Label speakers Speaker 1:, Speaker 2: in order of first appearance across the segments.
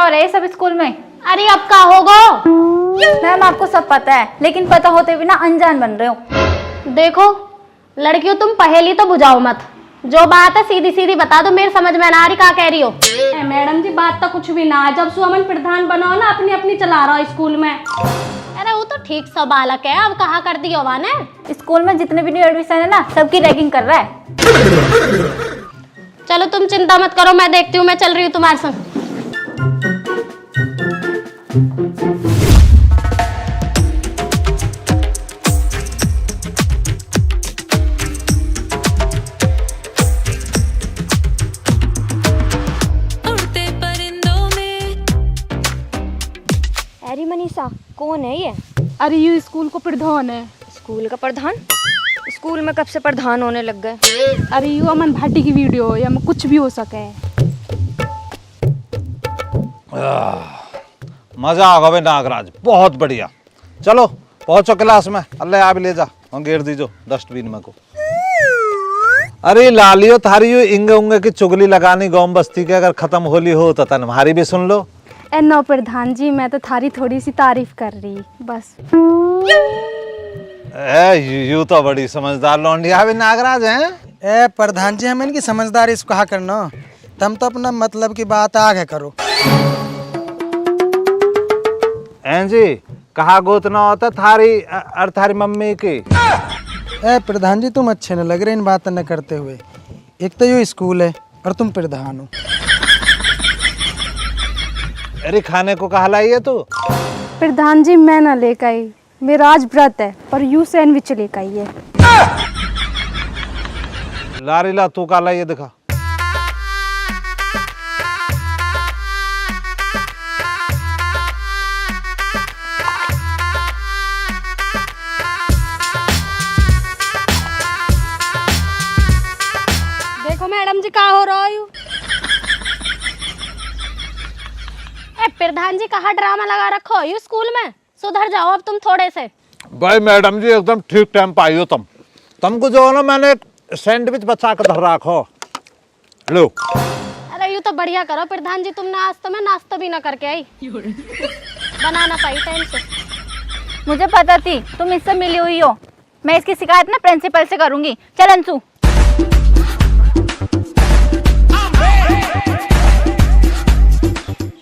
Speaker 1: हो रहा है सब स्कूल में?
Speaker 2: अरे अब का होगा?
Speaker 1: मैम आपको सब पता है, लेकिन पता होते हुए ना अनजान बन रहे हो।
Speaker 2: देखो लड़कियों, तुम पहेली तो बुझाओ मत, जो बात है सीधी सीधी बता दो, मेरे समझ में ना आ रही क्या कह रही हो।
Speaker 3: मैडम जी बात तो कुछ भी ना है, जब सुमन प्रधान बना हो ना अपनी अपनी चला रहा हो स्कूल में।
Speaker 2: अरे वो तो ठीक सा बालक है, अब कहाँ कर दिया हुआ ने।
Speaker 1: स्कूल में जितने भी न्यू एडमिशन है ना, सबकी रैगिंग कर रहा है।
Speaker 2: चलो तुम चिंता मत करो, मैं देखती हूँ, मैं चल रही हूँ तुम्हारे संग।
Speaker 4: अरे मनीषा, कौन है ये?
Speaker 3: अरे ये स्कूल को प्रधान है।
Speaker 4: स्कूल का प्रधान? स्कूल में कब से प्रधान होने लग गए?
Speaker 3: अरे यू अमन भाटी की वीडियो है, या में कुछ भी हो सके।
Speaker 5: मजा आ गया नागराज, बहुत बढ़िया। चलो पहुंचो क्लास में, अल्लाह आप ले जा और घेर दीजो डस्टबिन में को। अरे लालियो थारी यू इंगे उंगे की चुगली लगानी गाँव बस्ती के अगर खत्म होली हो तो तुम्हारी भी सुन लो।
Speaker 3: ए नो प्रधान जी, मैं तो थारी थोड़ी सी तारीफ कर रही बस।
Speaker 5: यू तो बड़ी समझदार लौंडिया भी नागराज हैं।
Speaker 6: ए प्रधान जी, हमें इनकी समझदारी इसको कहा करना, तुम तो अपना मतलब की बात आगे करो।
Speaker 5: जी कहा गोतना होता थारी और थारी मम्मी की।
Speaker 6: ए प्रधान जी, तुम अच्छे न लग रहे इन बातें न करते हुए। एक तो ये स्कूल है और तुम प्रधान हो।
Speaker 5: अरे खाने को कहा लाई है तू?
Speaker 3: प्रधान जी मैं ना लेकर आई, मेरा आज व्रत है, पर यू सैंडविच लेकर आई है।
Speaker 5: लारी ला तू का लाई है दिखा।
Speaker 3: देखो मैडम जी क्या हो रहा है।
Speaker 2: प्रधान जी कहाँ ड्रामा लगा रखो यू स्कूल में, सुधर जाओ अब तुम थोड़े से।
Speaker 5: भाई मैडम जी एकदम ठीक टाइम पे आई हो तुमको जो है ना मैंने एक सैंडविच बचा कर धर रखो लो।
Speaker 2: अरे यू तो बढ़िया करो प्रधान जी, तुमने आज तो मैं नाश्ता भी ना करके आई, बनाना पाई टाइम से।
Speaker 1: मुझे पता थी तुम इससे मिली हुई हो। मैं इसकी शिकायत ना प्रिंसिपल से करूंगी। चल अंशु।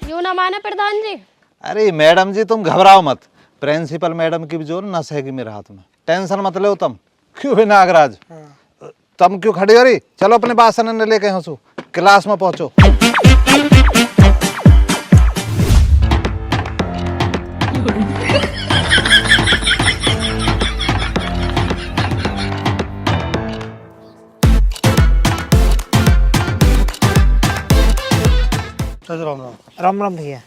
Speaker 2: यू ना माने प्रधान जी।
Speaker 5: अरे मैडम जी तुम घबराओ मत, प्रिंसिपल मैडम की भी जो नस है मेरे हाथ में, टेंशन मत लो तुम। क्यों भी नागराज तुम क्यों खड़ी हो रही? चलो अपने बासन ने लेके हंसू क्लास में पहुंचो।
Speaker 7: राम राम भैया।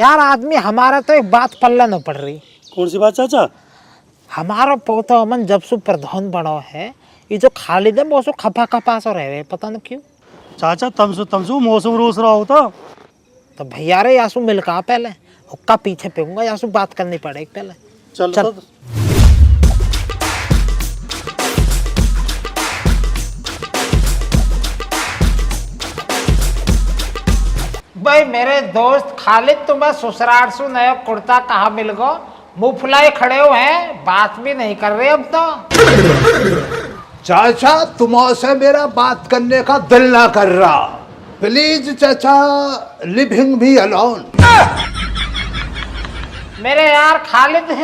Speaker 7: यार आदमी हमारा तो एक बात पल्ला न पड़ रही।
Speaker 8: कौन सी बात चाचा?
Speaker 7: हमारा पोता अमन जब से प्रधान बना है, ये जो खालिद है वो सो खपा खपा सो रहे पता न क्यों।
Speaker 8: चाचा तमसु मौसम रोस रहा होता
Speaker 7: तो भैया रे यासु मिलका पहले हुक्का पीछे पेऊंगा, यासु बात करनी पड़ेगी पहले।
Speaker 8: चल।
Speaker 7: भाई मेरे दोस्त खालिद, तुम्हें ससुराल से नया कुर्ता कहाँ मिल गो? मुंह फुलाए खड़े हुए हैं, बात भी नहीं कर रहे अब तो।
Speaker 9: चाचा तुमसे मेरा बात करने का दिल ना कर रहा, प्लीज चाचा लिविंग भी अलोन।
Speaker 7: मेरे यार खालिद,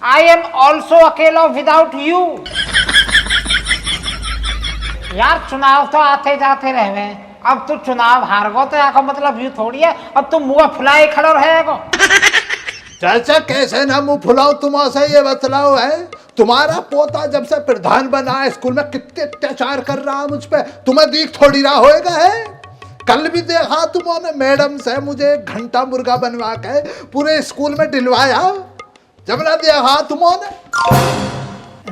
Speaker 7: आई एम ऑल्सो अकेला विदाउट यू। यार चुनाव तो आते जाते रहे, अब तू चुनाव हार गो तो यहाँ मतलब यू थोड़ी है अब तुम मुँह फुलाए खड़ो रहेगो।
Speaker 9: चाचा कैसे ना मुंह फुलाओ, तुमसे ये बतलाओ है तुम्हारा पोता जब से प्रधान बना है स्कूल में कितने अत्याचार कर रहा मुझ पे, तुम्हें दीख थोड़ी रहा होएगा है। कल भी देखा तुमने मैडम से मुझे घंटा मुर्गा बनवा के पूरे स्कूल में दिलवाया, जब ना देखा तुमने।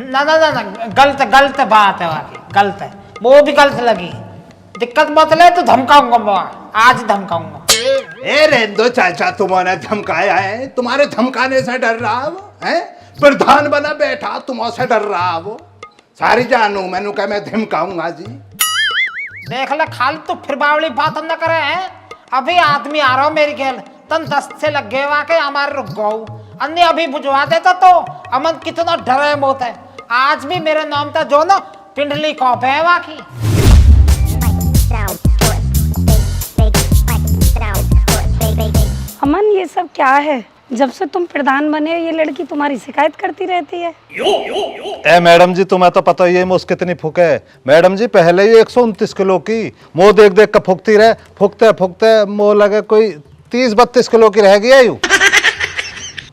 Speaker 7: ना गलत बात है, वाकई गलत है, वो भी गलत लगी। दिक्कत मत ले तो धमकाऊंगा मैं, आज धमकाऊंगा।
Speaker 9: ए रेंदो चाचा, तुम्हारे धमकाया है, तुम्हारे धमकाने से डर रहा वो है? प्रधान बना बैठा तुमसे डर रहा वो, सारी जानू मैनू कह मैं धमकाऊंगा जी।
Speaker 7: देख ले खाली तो फिर बावली बात न करे हैं, अभी आदमी आ रहा हो मेरी खेल तन 10 से लग गए वाके हमारे रुक गो अन्य अभी बुझवा देता तो अमन कितना डरे मोत है आज भी मेरे नाम था जो ना पिंडली कॉप है वाकी।
Speaker 10: अमन ये सब क्या है? जब से तुम प्रधान बने ये लड़की तुम्हारी शिकायत करती रहती है।
Speaker 5: ए मैडम जी तुम्हें तो पता ही है मोस कितनी फूक है। मैडम जी पहले ही 129 किलो की मोह देख देख कर फूकती रहे, फूकते फूकते मोह लगे कोई 30-32 किलो की रह गई यू।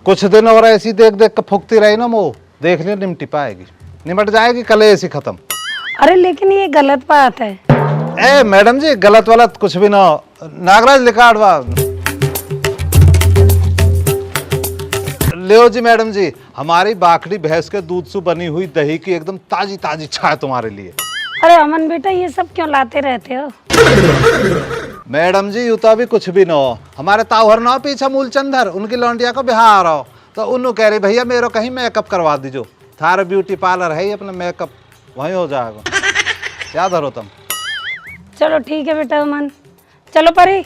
Speaker 5: कुछ दिन और ऐसी देख देख कर फूकती रही ना मोह देख लियो निमटी पाएगी, निमट जाएगी कल ऐसी खत्म।
Speaker 10: अरे लेकिन ये गलत बात है।
Speaker 5: ए मैडम जी गलत वलत कुछ भी ना। नागराज लिखाड़वा ले जी मैडम जी, हमारी बाकड़ी भैंस के दूध से बनी हुई दही की एकदम ताजी ताजी चाय तुम्हारे लिए।
Speaker 10: अरे अमन बेटा ये सब क्यों लाते रहते हो?
Speaker 5: मैडम जी यूं तो अभी कुछ भी ना हो, हमारे ताऊहर ना पीछे मूलचंदर उनकी लौंडिया को बिहार आ रहा हो तो उन्होंने कह रही भैया मेरे कहीं मेकअप करवा दीजो, थारा ब्यूटी पार्लर है ही अपना मेकअप वहीं हो जाएगा, याद धरो तुम।
Speaker 10: चलो ठीक है बेटा अमन, चलो परी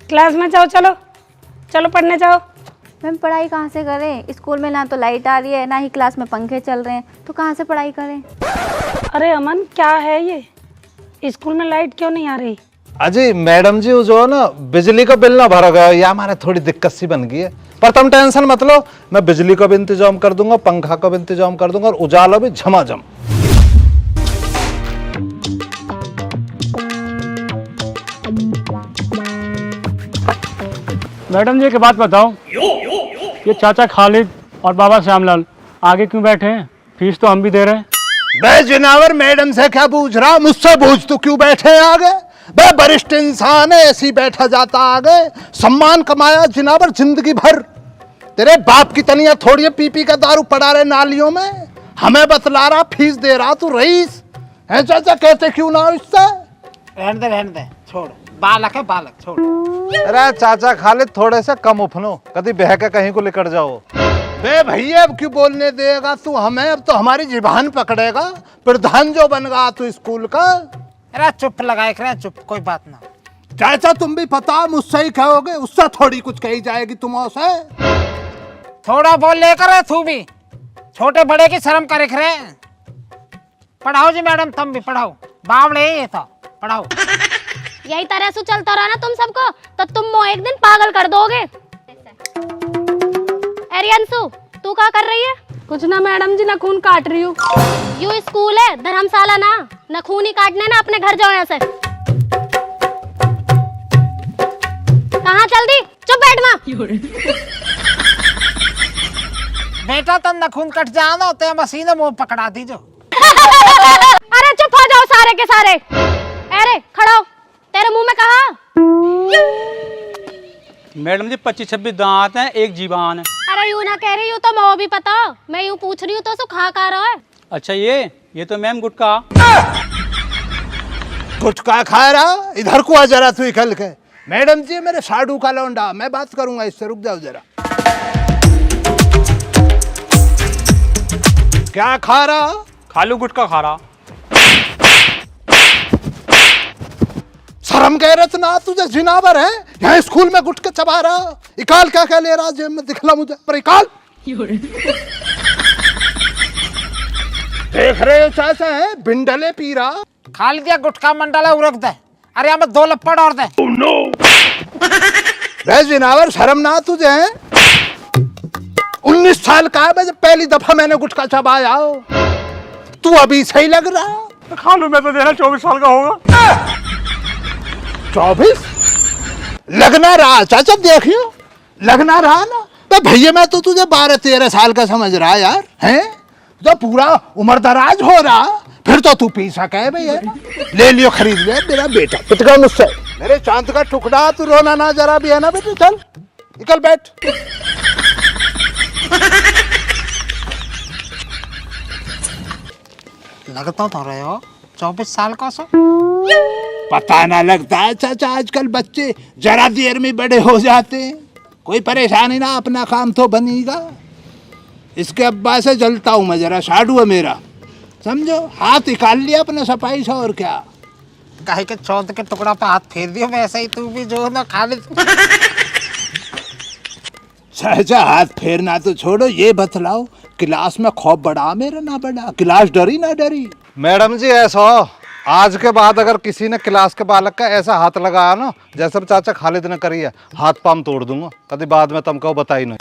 Speaker 10: क्लास में जाओ, चलो चलो पढ़ने जाओ।
Speaker 1: मैम पढ़ाई कहाँ से करें? स्कूल में ना तो लाइट आ रही है ना ही क्लास में पंखे चल रहे हैं, तो कहाँ से पढ़ाई करें?
Speaker 10: अरे अमन क्या है ये, स्कूल में लाइट क्यों नहीं आ रही?
Speaker 5: अजी मैडम जी जो ना बिजली का बिल ना भरा गया या हमारे थोड़ी दिक्कत सी बन गई है, पर तुम टेंशन मत लो, मैं बिजली का भी इंतजाम कर दूंगा, पंखा का भी इंतजाम कर दूंगा और उजाला भी झमाझम।
Speaker 8: मैडम जी एक बात बताओ, ये चाचा खालिद और बाबा श्यामलाल आगे क्यों बैठे हैं? फीस तो हम भी दे रहे हैं।
Speaker 9: बे जिनावर मैडम से क्या पूछ रहा, मुझसे पूछ तू क्यों बैठे हैं आगे? बे वरिष्ठ इंसान है ऐसी बैठा जाता आगे, सम्मान कमाया जिनावर जिंदगी भर। तेरे बाप की तनिया थोड़ी है पी का दारू पड़ा रहे नालियों में, हमें बतला रहा फीस दे रहा तू रईस है। चाचा कहते क्यों ना इससे?
Speaker 7: रहने दे छोड़, बालक है बालक छोड़।
Speaker 5: अरे चाचा खालिद थोड़े से कम उफनो, कभी बह के कहीं को लेकर जाओ।
Speaker 9: बे भैया अब क्यों बोलने देगा तू हमें, अब तो हमारी जिबान पकड़ेगा, प्रधान जो बनेगा तू स्कूल का।
Speaker 7: अरे चुप लगाए करे चुप, कोई बात ना।
Speaker 9: चाचा तुम भी पता मुझसे ही कहोगे, उससे थोड़ी कुछ कही जाएगी तुमसे।
Speaker 7: थोड़ा बोल लेकर तू भी, छोटे बड़े की शर्म करे करे। पढ़ाओ जी मैडम, तुम भी पढ़ाओ, बावड़े ये था पढ़ाओ।
Speaker 2: यही तरह से चलता रहा ना तुम सबको तो तुम मो एक दिन पागल कर दोगे। एरियंसु तू क्या कर रही है?
Speaker 10: कुछ ना मैडम जी, नाखून काट रही हूँ।
Speaker 2: यू स्कूल है धर्मशाला ना, नाखून ही काटने ना, अपने घर जाओ यहाँ से। कहाँ चल दी? चुप बैठ माँ।
Speaker 7: बेटा तन नखून कट जाना तो मशीन मुंह पकड़ा दीजो।
Speaker 2: अरे चुप हो जाओ सारे के सारे। अरे खड़ो, तेरे मुंह में कहा?
Speaker 8: मैडम जी 25-26 दांत हैं, एक जीवान है।
Speaker 2: अरे यूं ना कह रही हूँ तो मैं भी पता, मैं यूं पूछ रही हूँ तो खा रहा है।
Speaker 8: अच्छा ये तो मैम गुटका।
Speaker 9: गुटखा खा रहा, इधर को आ जरा तू निकल के। मैडम जी मेरे साडू का लौंडा, मैं बात करूंगा इससे, रुक जाओ जरा। क्या खा रहा?
Speaker 8: खालू गुटका खा रहा।
Speaker 9: शर्म गैरत ना तुझे जिनावर है, यहाँ स्कूल में गुटके चबा रहा। इकाल क्या क्या ले रहा जेब में, दिखला मुझे पर इकाल। देख रहे हो चाचा है बिंडले पी रहा।
Speaker 7: खाल दिया गुटका मंडला उरक दे। अरे हमें 2 लपड़ और दे।
Speaker 9: रे जिनावर शर्म ना तुझे है? 19 साल का है, मैं जब पहली दफा मैंने गुटखा चबाया। तू अभी सही लग रहा।
Speaker 8: खालू में तो देना 24 साल का होगा।
Speaker 9: 24 लगना रहा चाचा, देखियो लगना रहा ना। तो भैया मैं तो तुझे 12-13 साल का समझ रहा यार, हैं? तो पूरा उम्र दराज हो रहा, फिर तो तू पी सके भैया। ले लियो, खरीद ले मेरा बेटा, पिटका मुझसे। मेरे चांद का टुकड़ा, तू रोना ना जरा भी है ना बेटा, चल निकल बैठ।
Speaker 7: लगता तो रहे हो 24 साल का सो।
Speaker 9: पता ना लगता है चाचा, आजकल बच्चे जरा देर में बड़े हो जाते हैं। कोई परेशानी ना, अपना काम तो बनेगा। इसके अब्बा से जलता हूँ मैं जरा, साडू है मेरा, समझो। हाथ निकाल लिया अपने सफाई से, और क्या
Speaker 7: काहे के चौथ के टुकड़ा पे हाथ फेर दियो, वैसे ही तू भी जो है ना खालिद।
Speaker 9: चाचा हाथ फेरना तो छोड़ो, ये बतलाओ क्लास में खौफ बढ़ा मेरा ना बढ़ा, क्लास डरी ना डरी?
Speaker 5: मैडम जी ऐसा हो, आज के बाद अगर किसी ने क्लास के बालक का ऐसा हाथ लगाया ना जैसे चाचा खालिद ने करी है, हाथ पाम तोड़ दूंगा, कभी बाद में तुमको बताई नहीं।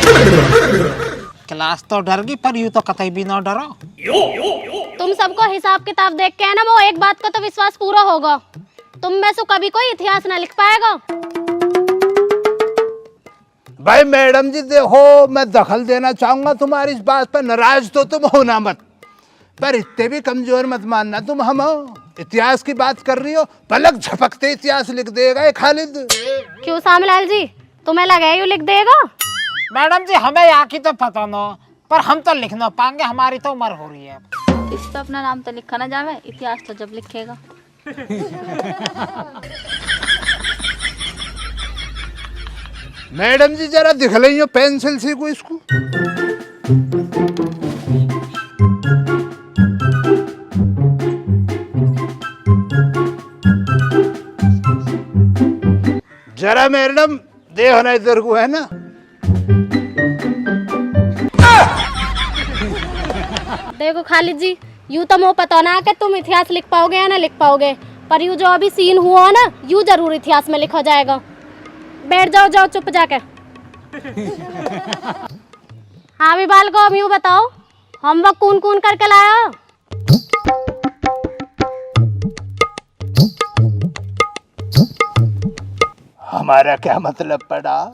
Speaker 7: क्लास तो डर गई पर यूं तो कतई भी ना डरो।
Speaker 2: तुम सबको हिसाब किताब देख के है ना, वो एक बात का तो विश्वास पूरा होगा, तुम में से कभी कोई इतिहास ना लिख पाएगा।
Speaker 9: भाई मैडम जी देखो, मैं दखल देना चाहूंगा तुम्हारी इस बात पर, नाराज तो तुम होना मत, पर इतने भी कमजोर मत मानना तुम। हम इतिहास की बात कर रही हो, पलक झपकते इतिहास लिख देगा ये खालिद।
Speaker 2: क्यों सामलाल जी, तुम्हें लगा यूं लिख देगा?
Speaker 7: मैडम जी हमें यहाँ की तो पता न, पर हम तो लिख ना पाएंगे, हमारी तो उम्र हो रही है।
Speaker 1: इस पे अपना नाम तो लिखा ना जावे, इतिहास तो जब लिखेगा।
Speaker 9: मैडम जी जरा दिख रही हो, पेंसिल सीखो इसको। जरा मैडम देखो ना इधर को, है ना?
Speaker 2: देखो खालिद जी, यूं तो मुझे पता ना कि तुम इतिहास लिख पाओगे या ना लिख पाओगे, पर यूं जो अभी सीन हुआ ना, यूं जरूर इतिहास में लिखा जाएगा। बैठ जाओ जाओ चुप जाके। हाँ भी बाल को अब यूं बताओ, होमवर्क कौन कौन करके लाया?
Speaker 9: हमारा क्या मतलब पड़ा?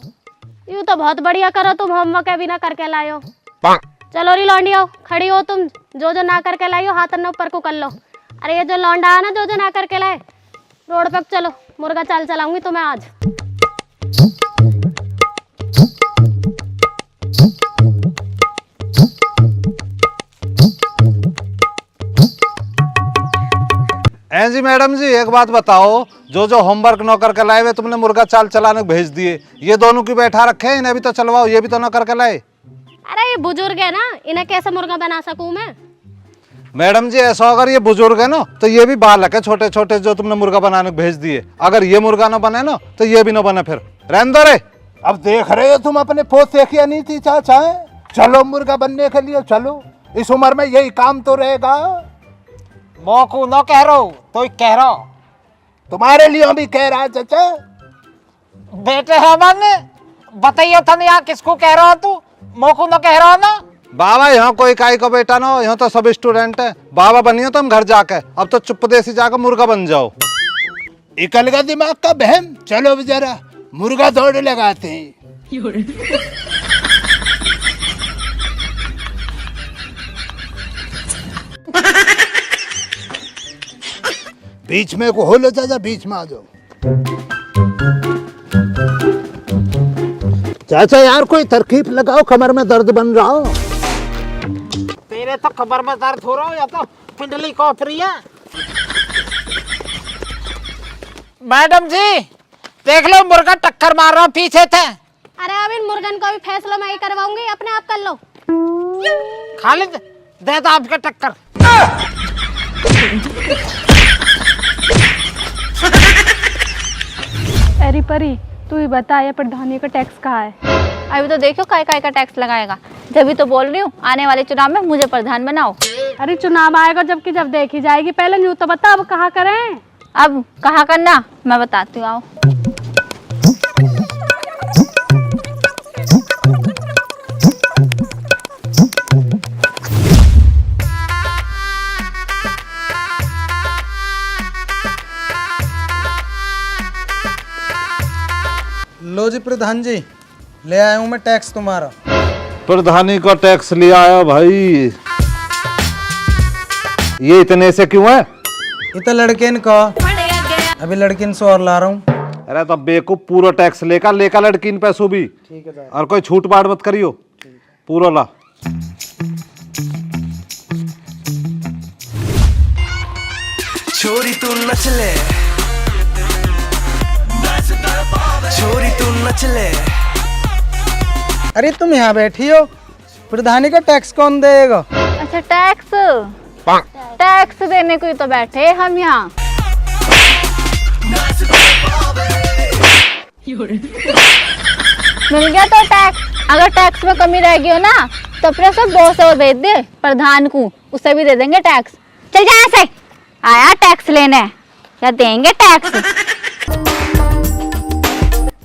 Speaker 2: यूं तो बहुत बढ़िया करो, तुम होमवर्क अभी ना करके लायो। चलो री लौंडियो, खड़ी हो तुम, जो जो ना करके लाई हो हाथ ऊपर को कर लो। अरे ये जो लौंडा है ना, जो जो ना करके लाए, रोड पे चलो, मुर्गा चाल चलाऊंगी तुम्हें आज।
Speaker 5: जी मैडम जी एक बात बताओ, जो जो होमवर्क न करके लाए हुए तुमने मुर्गा चाल चलाने को भेज दिए, ये दोनों की बैठा रखे हैं, इन्हें भी तो चलवाओ, ये भी तो न करके लाए।
Speaker 2: अरे ये बुजुर्ग है ना, इन्हें कैसे मुर्गा बना सकूं मैं?
Speaker 5: मैडम जी ऐसा अगर ये बुजुर्ग है ना, तो ये भी बालक है छोटे छोटे, जो तुमने मुर्गा बनाने को भेज दिए। अगर ये मुर्गा न बने ना तो ये भी न बने, फिर रहने दो रे।
Speaker 9: अब देख रहे हो तुम अपने पोते की नहीं थी चाचा, चलो मुर्गा बनने के लिए चलो, इस उम्र में यही काम तो रहेगा।
Speaker 7: मोकू न कह रहा तो कह रहा,
Speaker 9: तुम्हारे लिए भी कह रहा चाचा।
Speaker 7: बेटे है मन, बताइए था नहीं यहाँ किसको कह रहा हो तू? मोकू न कह रहा हो ना?
Speaker 5: बाबा यहाँ कोई काई का बेटा ना हो, यहाँ तो सब स्टूडेंट है। बाबा बनियो तुम घर जाके, अब तो चुप देसी जाकर मुर्गा बन जाओ।
Speaker 9: इकल का दिमाग का बहम, चलो जरा मुर्गा दौड़ लगाते हैं। बीच में को हो लो चाचा, बीच में आ जाओ। चाचा यार कोई तरकीब लगाओ, कमर में दर्द बन रहा हो।
Speaker 7: तेरे तो कमर में दर्द हो रहा हो या तो पिंडली कॉपरी है। मैडम जी देख लो, मुर्गा टक्कर मार रहा हूँ पीछे थे।
Speaker 2: अरे अब इन मुर्गन का भी फैसला मैं ही करवाऊंगी, अपने आप कर लो।
Speaker 7: खालिद दे दो आपके टक्कर।
Speaker 3: अरे परी तू ही बता, ये प्रधानी का टैक्स कहाँ है?
Speaker 1: अभी तो देखो काय काय का टैक्स लगाएगा, जब तो बोल रही हूँ आने वाले चुनाव में मुझे प्रधान बनाओ।
Speaker 3: अरे चुनाव आएगा जबकि जब देखी जाएगी, पहले न्यू तो बता अब कहाँ करें।
Speaker 1: अब कहाँ करना मैं बताती हूँ, आओ।
Speaker 6: लो जी प्रधान जी, ले आया हूँ मैं टैक्स तुम्हारा।
Speaker 5: प्रधानी का टैक्स लिया आया भाई, ये इतने से क्यों है?
Speaker 6: इतना लड़केन का, अभी लड़किन से और ला रहा हूँ।
Speaker 5: अरे तब बेकूफ पूरा टैक्स लेकर लड़कीन पैसों भी,
Speaker 6: ठीक है,
Speaker 5: और कोई छूट पाट मत करियो, पूरा ला।
Speaker 11: छोरी तू नच ले, छोरी तू नच ले।
Speaker 6: अरे तुम यहाँ बैठी हो, प्रधानी का टैक्स कौन देगा?
Speaker 1: अच्छा टैक्स, टैक्स देने को ही तो बैठे हम यहाँ। मिल गया तो टैक्स। अगर टैक्स में कमी रह गई हो ना तो अपने सब बॉस और भेज दे प्रधान को, उसे भी दे देंगे टैक्स। चल जा ऐसे, आया टैक्स लेने या देंगे टैक्स।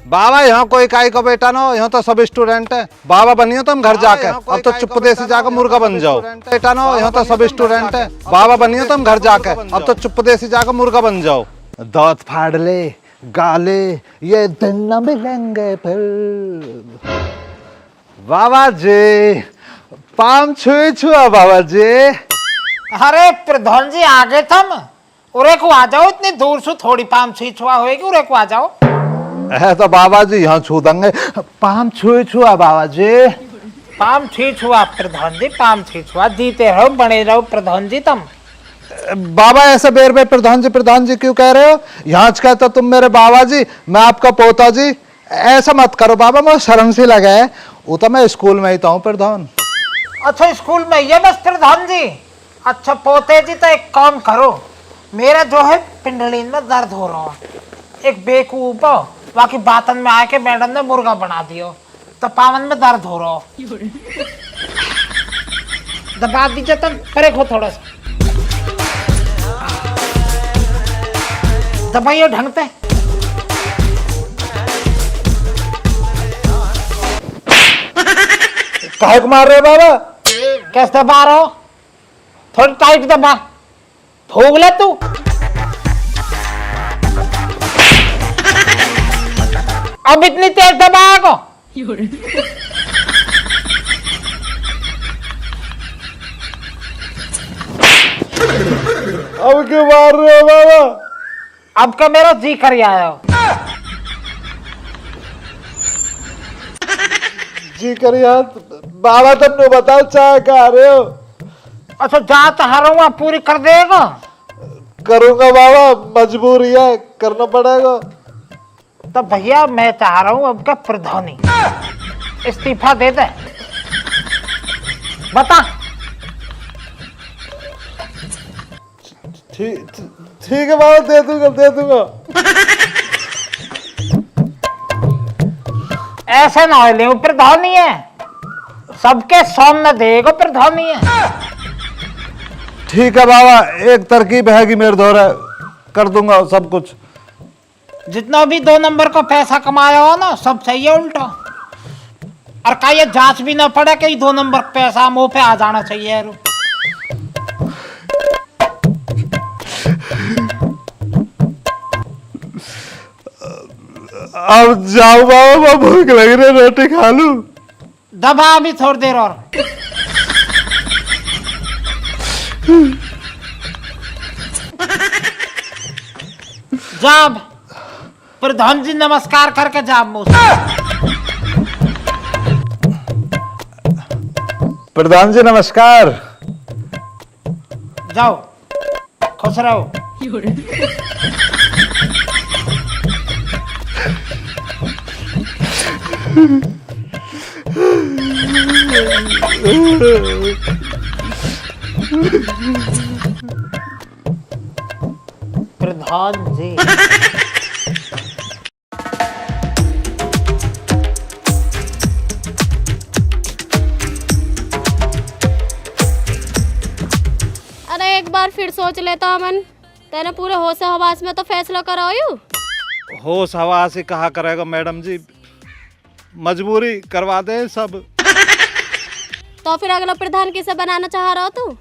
Speaker 5: बाबा यहाँ कोई काई का बेटा ना हो, यहाँ तो सब स्टूडेंट है। बाबा बनियो तुम घर जाके, अब तो चुप देसी जाकर मुर्गा बन जाओ। बेटा ना हो, यहाँ तो सब स्टूडेंट है। बाबा बनियो तुम घर जाके, अब तो चुप देसी जाकर मुर्गा बन जाओ। दांत फाड़ ले, गाले, ये दिन न मिलेंगे फिर। बाबा जी पाम छुए छुआ बाबा जी।
Speaker 7: अरे प्रधान जी आ गए तुम, उरे को आ जाओ। इतनी दूर से थोड़ी पाम छुई छुआ होएगी, उरे को आ जाओ।
Speaker 5: तो बाबा जी यहाँ छू देंगे। पाम छुए छुआ बाबा जी।
Speaker 7: पाम छुई छुआ प्रधान जी, पाम छुई छुआ। जीते रहो, बने रहो प्रधान जी तुम।
Speaker 5: बाबा ऐसे बेर बेर प्रधान जी क्यों कह रहे हो? यहाँ का तो तुम मेरे बाबा जी, मैं आपका पोता जी। ऐसा मत करो बाबा, मुझे शर्म सी लगा है। वो तो मैं स्कूल में ही था प्रधान।
Speaker 7: अच्छा स्कूल में ये बस प्रधान जी। अच्छा पोते जी तो एक काम करो, मेरा जो है पिंडली में दर्द हो रहा है। एक बेकूफ हो, बाकी बातन में आके मैडम ने मुर्गा बना दियो तो पावन में दर्द हो रहा हो। दबा दीजिए तुम, परे खो थोड़ा सा दबाइए ढंग पे।
Speaker 5: काहे को मार रहे हो बाबा?
Speaker 7: कैसे दबा रहे हो? थोड़ी टाइट दबा, भोग ले तू। अब इतनी तेज दबाओ।
Speaker 5: अब क्यों मार रहे हो बाबा?
Speaker 7: अब का मेरा जी कर आया हो।
Speaker 5: जी करिए बाबा, तुमने बताओ चाय खा रहे हो?
Speaker 7: अच्छा जा तो हरूँ, पूरी कर देगा।
Speaker 5: करूंगा बाबा, मजबूरी है, करना पड़ेगा।
Speaker 7: तो भैया मैं चाह रहा हूँ अब का प्रधानी इस्तीफा दे दे। बता।
Speaker 5: ठीक है बाबा, दे दूंगा।
Speaker 7: ऐसा ना हो ले, प्रधानी है सबके सामने देगा, प्रधानी है।
Speaker 5: ठीक है बाबा, एक तरकीब हैगी मेरे द्वारा, कर दूंगा सब कुछ।
Speaker 7: जितना भी 2 नंबर का पैसा कमाया हो ना, सब सही है उल्टा। और का ये जांच भी ना पड़े कि 2 नंबर पैसा मुंह पे आ जाना चाहिए।
Speaker 5: अब जाओ बाबा, भूख लग रही है, रोटी खा लूं।
Speaker 7: दबा अभी थोड़ी देर और। जाब प्रधान जी नमस्कार करके जाब मुझ।
Speaker 5: प्रधान जी नमस्कार।
Speaker 7: जाओ, खुश रहो। प्रधान जी
Speaker 2: अरे एक बार फिर सोच लेता अमन, तेने पूरे होश हवास में तो फैसला कराओ।
Speaker 5: होश हवास ही कहा करेगा मैडम जी, मजबूरी करवा दे सब।
Speaker 2: तो फिर अगला प्रधान किसे बनाना चाह रहा हो तू?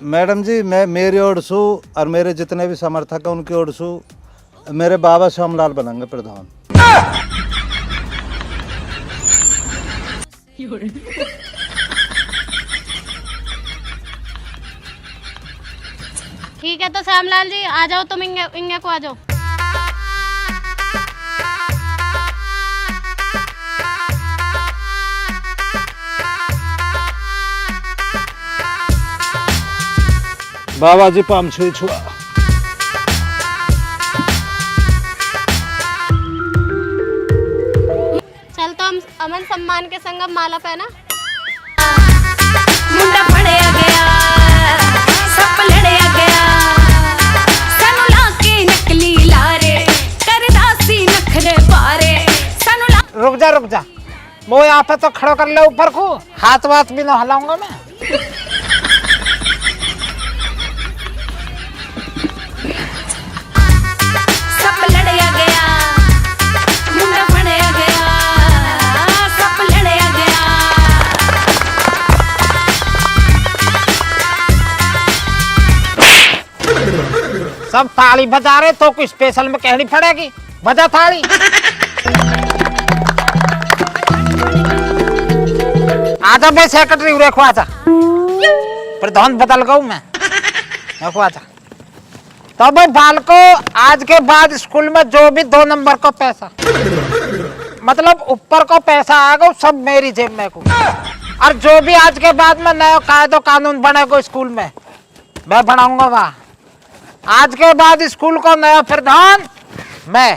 Speaker 5: मैडम जी मैं मेरी ओर से और मेरे जितने भी समर्थक हैं उनकी ओर से मेरे बाबा श्यामलाल बनेंगे प्रधान।
Speaker 2: ठीक है तो श्यामलाल जी आ जाओ, तुम इंगे को आ जाओ।
Speaker 5: बाबा जी पाम छुई छुआ।
Speaker 2: चल तो हम अमन सम्मान के संग माला पहना।
Speaker 12: मुंडा फड़िया गया, सब लड़िया गया, सानू लाके नकली लारे।
Speaker 7: भाग जा। वो यहाँ पे तो खड़ो कर ले ऊपर को, हाथ वाथ भी ना हिलाऊंगा मैं।
Speaker 11: सब लड़या गया, मुंडा फड़या गया, सब लड़या गया।
Speaker 7: सब ताली बजा रहे तो कुछ स्पेशल में कहनी पड़ेगी, बजा ताली। आजा भाई सेक्रेटरी देखो, आजा प्रधान बदल गऊ मैं, देखो आजा। तो भाई बालको, आज के बाद स्कूल में जो भी 2 नंबर का पैसा, मतलब ऊपर को पैसा आएगा सब मेरी जेब में को, और जो भी आज के बाद में नया कायदो कानून बनेगा स्कूल में मैं बनाऊंगा। वहाँ आज के बाद स्कूल को नया प्रधान मैं।